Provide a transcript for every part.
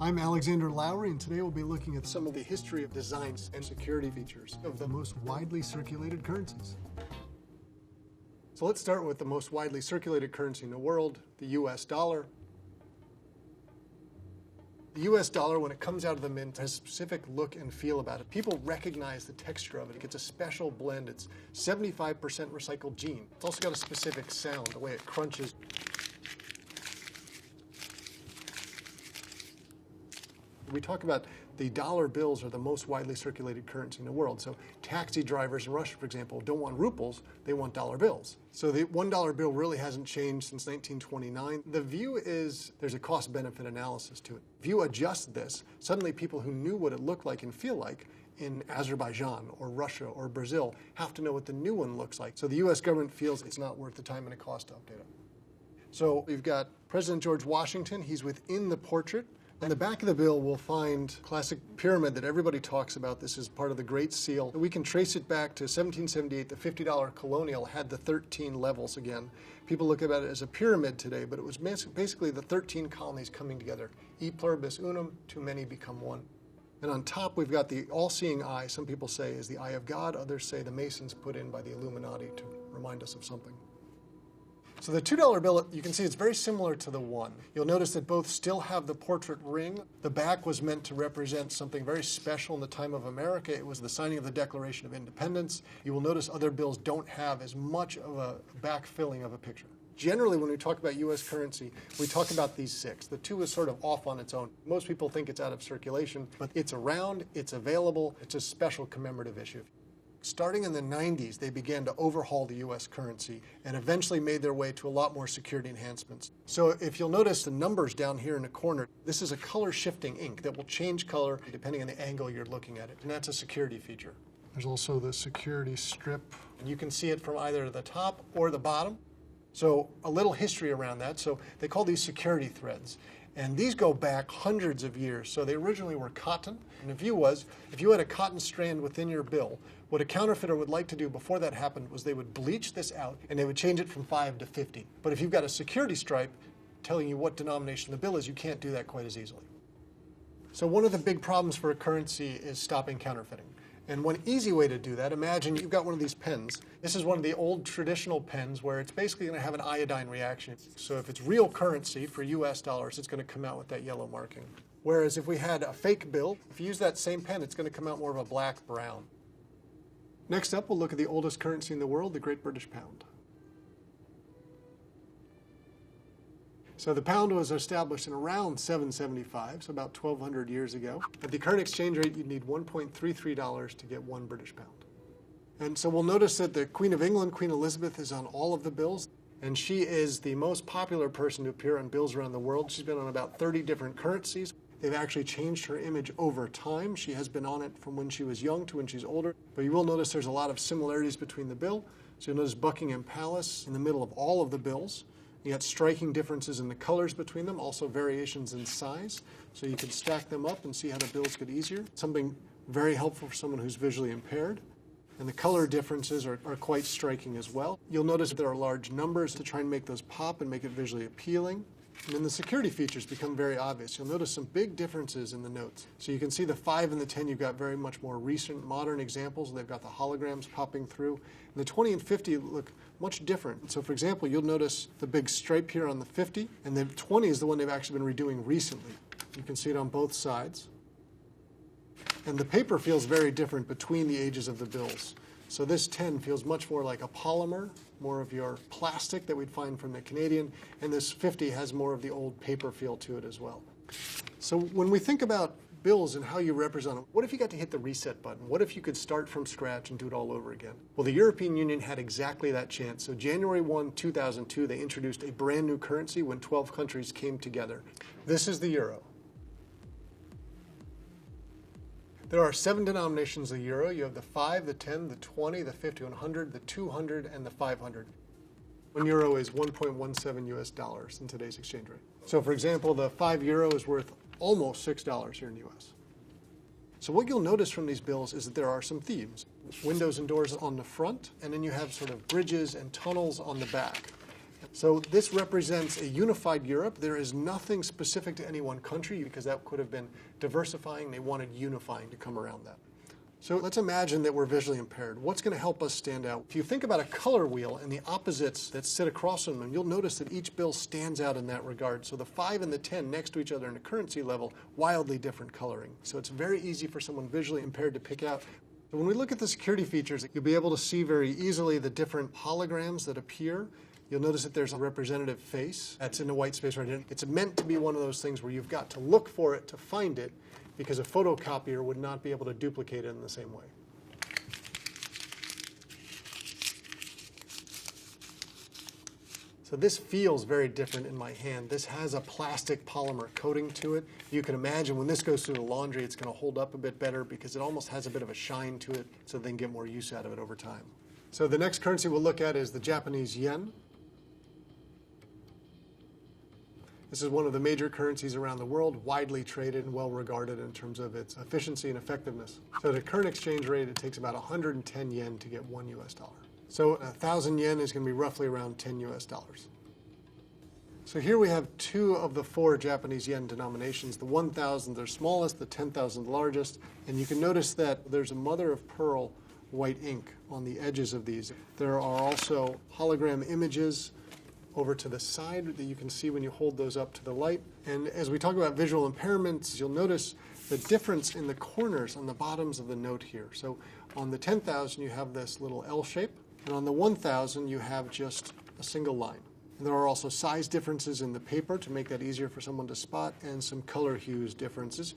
I'm Alexander Lowry, and today we'll be looking at some of the history of designs and security features of the most widely circulated currencies. So let's start with the most widely circulated currency in the world, the US dollar. The US dollar, when it comes out of the mint, has a specific look and feel about it. People recognize the texture of it. It gets a special blend. It's 75% recycled jean. It's also got a specific sound, the way it crunches. We talk about the dollar bills are the most widely circulated currency in the world. So taxi drivers in Russia, for example, don't want rubles, they want dollar bills. So the $1 bill really hasn't changed since 1929. The view is there's a cost-benefit analysis to it. If you adjust this, suddenly people who knew what it looked like and feel like in Azerbaijan or Russia or Brazil have to know what the new one looks like. So the US government feels it's not worth the time and the cost to update it. So we've got President George Washington. He's within the portrait. On the back of the bill, we'll find classic pyramid that everybody talks about. This is part of the Great Seal. We can trace it back to 1778. The $50 colonial had the 13 levels again. People look at it as a pyramid today, but it was basically the 13 colonies coming together. E pluribus unum, too many become one. And on top, we've got the all-seeing eye. Some people say is the eye of God. Others say the Masons put in by the Illuminati to remind us of something. So the $2 bill, you can see it's very similar to the one. You'll notice that both still have the portrait ring. The back was meant to represent something very special in the time of America. It was the signing of the Declaration of Independence. You will notice other bills don't have as much of a backfilling of a picture. Generally, when we talk about U.S. currency, we talk about these six. The two is sort of off on its own. Most people think it's out of circulation, but it's around, it's available, it's a special commemorative issue. Starting in the 90s, they began to overhaul the U.S. currency and eventually made their way to a lot more security enhancements. So if you'll notice the numbers down here in the corner, this is a color shifting ink that will change color depending on the angle you're looking at it, and that's a security feature. There's also the security strip. And you can see it from either the top or the bottom. So a little history around that. So they call these security threads. And these go back hundreds of years. So they originally were cotton. And the view was, if you had a cotton strand within your bill, what a counterfeiter would like to do before that happened was they would bleach this out and they would change it from 5 to 50. But if you've got a security stripe telling you what denomination the bill is, you can't do that quite as easily. So one of the big problems for a currency is stopping counterfeiting. And one easy way to do that, imagine you've got one of these pens. This is one of the old traditional pens where it's basically going to have an iodine reaction. So if it's real currency for US dollars, it's going to come out with that yellow marking. Whereas if we had a fake bill, if you use that same pen, it's going to come out more of a black-brown. Next up, we'll look at the oldest currency in the world, the Great British Pound. So the pound was established in around 775, so about 1,200 years ago. At the current exchange rate, you'd need $1.33 to get 1 British pound. And so we'll notice that the Queen of England, Queen Elizabeth, is on all of the bills. And she is the most popular person to appear on bills around the world. She's been on about 30 different currencies. They've actually changed her image over time. She has been on it from when she was young to when she's older. But you will notice there's a lot of similarities between the bill. So you'll notice Buckingham Palace in the middle of all of the bills. You got striking differences in the colors between them, also variations in size. So you can stack them up and see how the bills get easier. Something very helpful for someone who's visually impaired. And the color differences are quite striking as well. You'll notice there are large numbers to try and make those pop and make it visually appealing. And then the security features become very obvious. You'll notice some big differences in the notes. So you can see the 5 and the 10, you've got very much more recent, modern examples. They've got the holograms popping through. And the 20 and 50 look much different. So for example, you'll notice the big stripe here on the 50, and the 20 is the one they've actually been redoing recently. You can see it on both sides. And the paper feels very different between the ages of the bills. So this 10 feels much more like a polymer, more of your plastic that we'd find from the Canadian, and this 50 has more of the old paper feel to it as well. So when we think about bills and how you represent them, what if you got to hit the reset button? What if you could start from scratch and do it all over again? Well, the European Union had exactly that chance. So January 1, 2002, they introduced a brand new currency when 12 countries came together. This is the euro. There are 7 denominations of the euro. You have the 5, the 10, the 20, the 50, 100, the 200, and the 500. 1 euro is 1.17 US dollars in today's exchange rate. So for example, the 5 euro is worth almost $6 here in the US. So what you'll notice from these bills is that there are some themes. Windows and doors on the front, and then you have sort of bridges and tunnels on the back. So this represents a unified Europe. There is nothing specific to any one country because that could have been diversifying. They wanted unifying to come around that. So let's imagine that we're visually impaired. What's going to help us stand out? If you think about a color wheel and the opposites that sit across from them, you'll notice that each bill stands out in that regard. So the 5 and the 10 next to each other in a currency level, wildly different coloring. So it's very easy for someone visually impaired to pick out. So when we look at the security features, you'll be able to see very easily the different holograms that appear. You'll notice that there's a representative face that's in the white space right here. It's meant to be one of those things where you've got to look for it to find it, because a photocopier would not be able to duplicate it in the same way. So this feels very different in my hand. This has a plastic polymer coating to it. You can imagine when this goes through the laundry, it's going to hold up a bit better because it almost has a bit of a shine to it, so they can get more use out of it over time. So the next currency we'll look at is the Japanese yen. This is one of the major currencies around the world, widely traded and well regarded in terms of its efficiency and effectiveness. So at a current exchange rate, it takes about 110 yen to get $1 US. So 1,000 yen is going to be roughly around $10 US. So here we have 2 of the 4 Japanese yen denominations. The 1,000, they're smallest, the 10,000 largest. And you can notice that there's a mother of pearl white ink on the edges of these. There are also hologram images over to the side that you can see when you hold those up to the light. And as we talk about visual impairments, you'll notice the difference in the corners on the bottoms of the note here. So on the 10,000, you have this little L shape, and on the 1,000, you have just a single line. And there are also size differences in the paper to make that easier for someone to spot, and some color hues differences.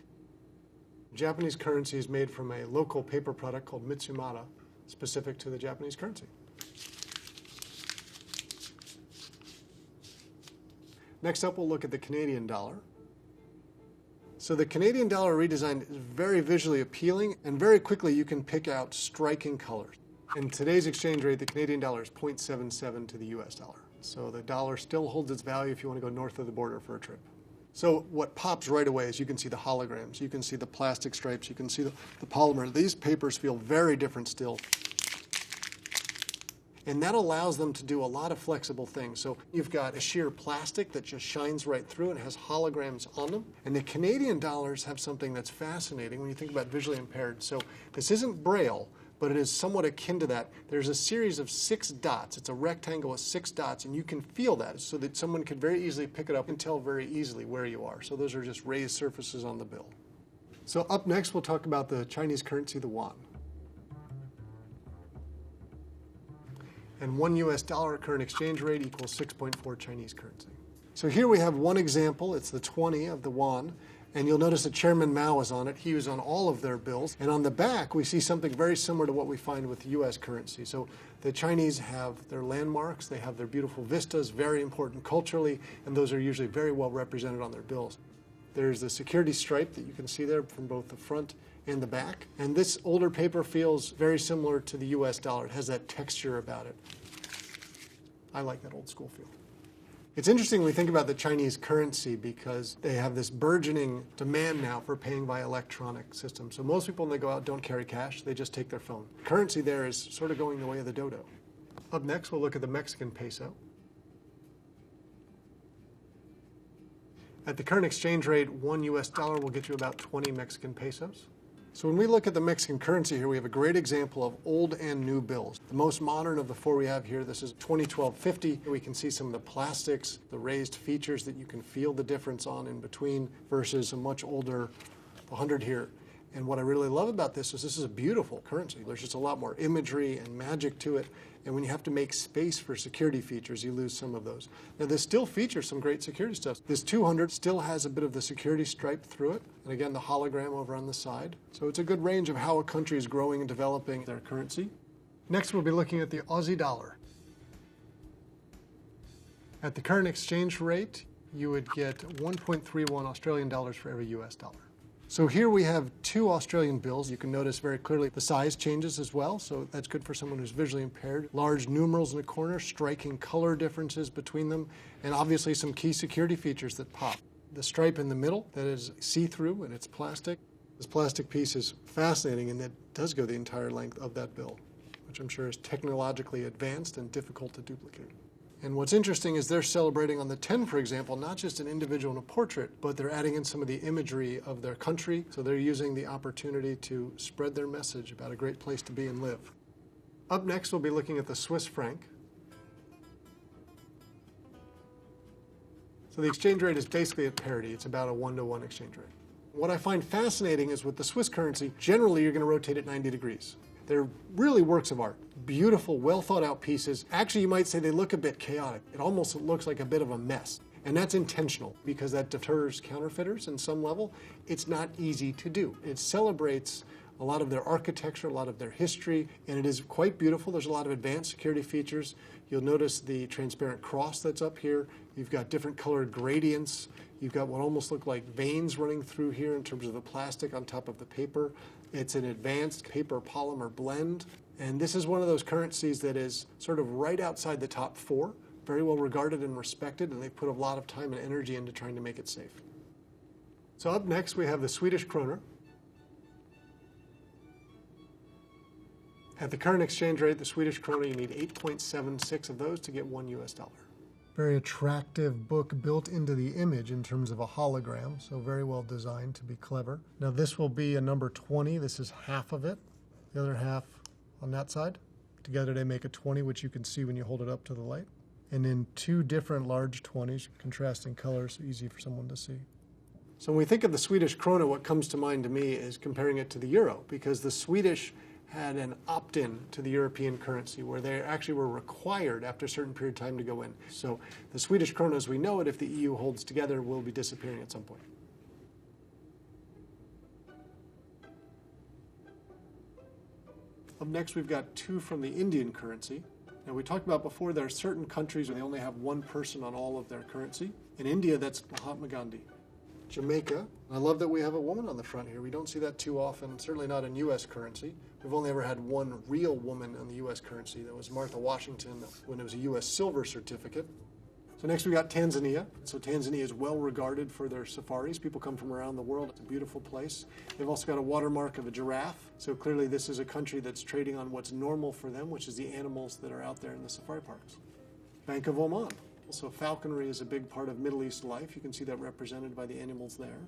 Japanese currency is made from a local paper product called Mitsumara, specific to the Japanese currency. Next up, we'll look at the Canadian dollar. So the Canadian dollar redesign is very visually appealing, and very quickly you can pick out striking colors. In today's exchange rate, the Canadian dollar is 0.77 to the US dollar. So the dollar still holds its value if you want to go north of the border for a trip. So what pops right away is you can see the holograms, you can see the plastic stripes, you can see the polymer. These papers feel very different still. And that allows them to do a lot of flexible things. So you've got a sheer plastic that just shines right through and has holograms on them. And the Canadian dollars have something that's fascinating when you think about visually impaired. So this isn't Braille, but it is somewhat akin to that. There's a series of 6 dots. It's a rectangle with 6 dots, and you can feel that so that someone could very easily pick it up and tell very easily where you are. So those are just raised surfaces on the bill. So up next, we'll talk about the Chinese currency, the Yuan. And $1 US current exchange rate equals 6.4 Chinese currency. So here we have one example. It's the 20 of the Yuan. And you'll notice that Chairman Mao is on it. He was on all of their bills. And on the back, we see something very similar to what we find with the US currency. So the Chinese have their landmarks. They have their beautiful vistas, very important culturally. And those are usually very well represented on their bills. There's the security stripe that you can see there from both the front and the back. And this older paper feels very similar to the US dollar. It has that texture about it. I like that old school feel. It's interesting when we think about the Chinese currency because they have this burgeoning demand now for paying by electronic systems. So most people when they go out don't carry cash, they just take their phone. Currency there is sort of going the way of the dodo. Up next, we'll look at the Mexican peso. At the current exchange rate, $1 US will get you about 20 Mexican pesos. So when we look at the Mexican currency here, we have a great example of old and new bills. The most modern of the 4 we have here, this is 2012-50. We can see some of the plastics, the raised features that you can feel the difference on in between versus a much older 100 here. And what I really love about this is a beautiful currency. There's just a lot more imagery and magic to it. And when you have to make space for security features, you lose some of those. Now, this still features some great security stuff. This 200 still has a bit of the security stripe through it. And again, the hologram over on the side. So it's a good range of how a country is growing and developing their currency. Next, we'll be looking at the Aussie dollar. At the current exchange rate, you would get 1.31 Australian dollars for every US dollar. So here we have 2 Australian bills. You can notice very clearly the size changes as well, so that's good for someone who's visually impaired. Large numerals in the corner, striking color differences between them, and obviously some key security features that pop. The stripe in the middle that is see-through and it's plastic. This plastic piece is fascinating, and it does go the entire length of that bill, which I'm sure is technologically advanced and difficult to duplicate. And what's interesting is they're celebrating on the 10, for example, not just an individual and a portrait, but they're adding in some of the imagery of their country. So they're using the opportunity to spread their message about a great place to be and live. Up next, we'll be looking at the Swiss franc. So the exchange rate is basically at parity. It's about a 1-to-1 exchange rate. What I find fascinating is with the Swiss currency, generally you're going to rotate it 90 degrees. They're really works of art. Beautiful, well thought out pieces. Actually, you might say they look a bit chaotic. It almost looks like a bit of a mess. And that's intentional because that deters counterfeiters in some level. It's not easy to do. It celebrates a lot of their architecture, a lot of their history, and it is quite beautiful. There's a lot of advanced security features. You'll notice the transparent cross that's up here. You've got different colored gradients. You've got what almost look like veins running through here in terms of the plastic on top of the paper. It's an advanced paper polymer blend. And this is one of those currencies that is sort of right outside the top 4, very well regarded and respected, and they've put a lot of time and energy into trying to make it safe. So up next we have the Swedish Krona. At the current exchange rate, the Swedish Krona, you need 8.76 of those to get $1. Very attractive book built into the image in terms of a hologram, so very well designed to be clever. Now this will be a number 20. This is half of it. The other half on that side. Together they make a 20, which you can see when you hold it up to the light. And in 2 different large 20s, contrasting colors, easy for someone to see. So when we think of the Swedish krona, what comes to mind to me is comparing it to the euro, because the Swedish had an opt-in to the European currency where they actually were required after a certain period of time to go in. So the Swedish krona as we know it, if the EU holds together, will be disappearing at some point. Up next, we've got 2 from the Indian currency. Now, we talked about before there are certain countries where they only have 1 person on all of their currency. In India, that's Mahatma Gandhi. Jamaica, I love that we have a woman on the front here. We don't see that too often, certainly not in U.S. currency. We've only ever had 1 real woman on the U.S. currency. That was Martha Washington when it was a U.S. silver certificate. So next we got Tanzania. So Tanzania is well regarded for their safaris. People come from around the world. It's a beautiful place. They've also got a watermark of a giraffe. So clearly this is a country that's trading on what's normal for them, which is the animals that are out there in the safari parks. Bank of Oman. So falconry is a big part of Middle East life. You can see that represented by the animals there.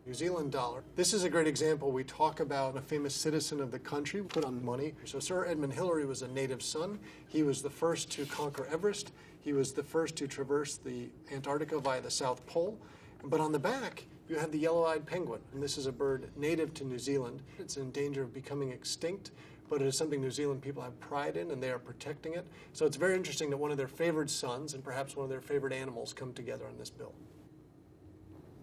New Zealand dollar. This is a great example. We talk about a famous citizen of the country put on money. So Sir Edmund Hillary was a native son. He was the first to conquer Everest. He was the first to traverse the Antarctica via the South Pole. But on the back, you have the yellow-eyed penguin. And this is a bird native to New Zealand. It's in danger of becoming extinct, but it is something New Zealand people have pride in, and they are protecting it. So it's very interesting that one of their favored sons and perhaps one of their favorite animals come together on this bill.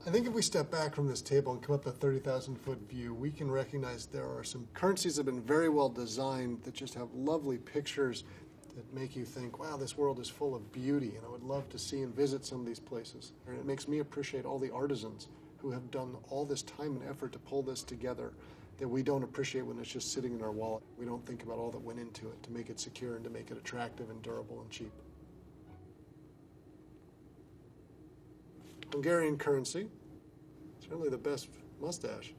I think if we step back from this table and come up a 30,000-foot view, we can recognize there are some currencies that have been very well designed that just have lovely pictures that make you think, wow, this world is full of beauty, and I would love to see and visit some of these places. And it makes me appreciate all the artisans who have done all this time and effort to pull this together that we don't appreciate when it's just sitting in our wallet. We don't think about all that went into it to make it secure and to make it attractive and durable and cheap. Hungarian currency, certainly the best mustache.